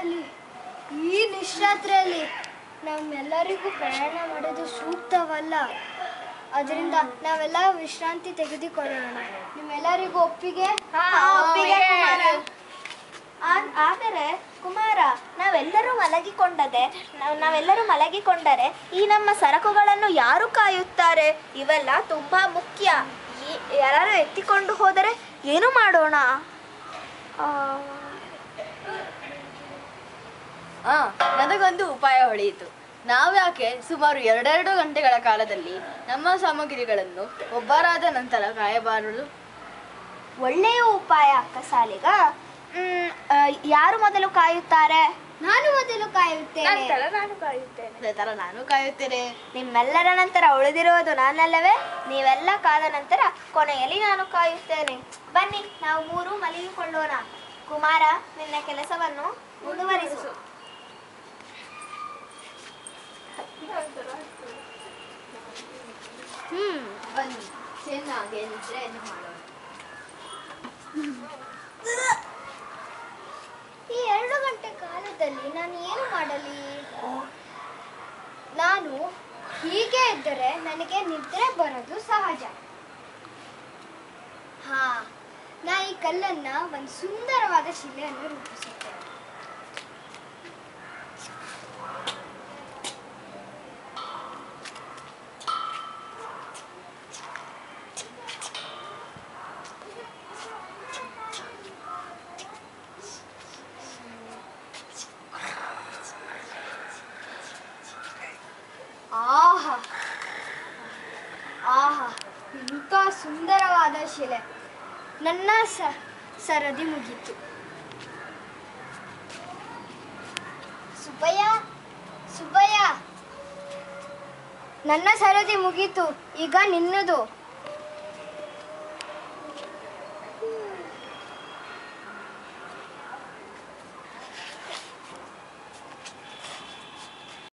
ಬಿಸಿಲಲ್ಲಿ ಈ ನಿಶ್ರಾತ್ರಿಯಲ್ಲಿ ನಮ್ಮೆಲ್ಲರಿಗೂ ಪ್ರಯಾಣ ಮಾಡೋದು ಸೂಕ್ತವಲ್ಲ. ಅದರಿಂದ ನಾವೆಲ್ಲ ವಿಶ್ರಾಂತಿ ತೆಗೆದುಕೊಳ್ಳೋಣ. ನಿಮ್ಮೆಲ್ಲರಿಗೂ ಒಪ್ಪಿಗೆ? ಆದರೆ ಕುಮಾರ, ನಾವೆಲ್ಲರೂ ಮಲಗಿಕೊಂಡರೆ ಈ ನಮ್ಮ ಸರಕುಗಳನ್ನು ಯಾರು ಕಾಯುತ್ತಾರೆ? ಇವೆಲ್ಲ ತುಂಬಾ ಮುಖ್ಯ. ಯಾರು ಎತ್ತಿಕೊಂಡು ಹೋದರೆ ಏನು ಮಾಡೋಣ? ನನಗೊಂದು ಉಪಾಯ ಹೊಳೆಯಿತು. ನಾವ್ಯಾಕೆ ಸುಮಾರು 2 ಗಂಟೆಗಳ ಕಾಲದಲ್ಲಿ ನಮ್ಮ ಸಾಮಗ್ರಿಗಳನ್ನು ಒಬ್ಬರಾದ ನಂತರ ಕಾಯಬಾರದು? ಒಳ್ಳೆಯ ಉಪಾಯ ಅಕ್ಕಸಾಲಿಗ. ಯಾರು ಮೊದಲು ಕಾಯುತ್ತಾರೆ? ನಾನು ಮೊದಲು ಕಾಯುತ್ತೇನೆ. ನಂತರ ನಾನು ಕಾಯುತ್ತೇನೆ. ನಿಮ್ಮೆಲ್ಲರ ನಂತರ ಉಳಿದಿರುವುದು ನಾನಲ್ಲವೇ? ನೀವೆಲ್ಲ ಕಾದ ನಂತರ ಕೊನೆಯಲ್ಲಿ ನಾನು ಕಾಯುತ್ತೇನೆ. ಬನ್ನಿ, ನಾವು 3 ಮಲಗಿಕೊಳ್ಳೋಣ. ಕುಮಾರ, ನಿನ್ನ ಕೆಲಸವನ್ನು ಮುಂದುವರಿಸು. ಬನ್ನಿ, ಚೆನ್ನಾಗಿ ನಿದ್ರೆಯನ್ನು ಮಾಡೋಣ. ಈ 2 ಗಂಟೆ ಕಾಲದಲ್ಲಿ ನಾನು ಏನು ಮಾಡಲಿ? ನಾನು ಹೀಗೆ ಇದ್ದರೆ ನನಗೆ ನಿದ್ರೆ ಬರೋದು ಸಹಜ. ನಾ ಈ ಕಲ್ಲನ್ನ ಒಂದು ಸುಂದರವಾದ ಶಿಲೆಯನ್ನು ರೂಪಿಸುತ್ತೇನೆ. ಆಹಾ, ಇಂಥ ಸುಂದರವಾದ ಶಿಲೆ. ನನ್ನ ಸರದಿ ಮುಗೀತು. ಸುಬ್ಬಯ್ಯ, ನನ್ನ ಸರದಿ ಮುಗೀತು. ಈಗ ನಿನ್ನದು.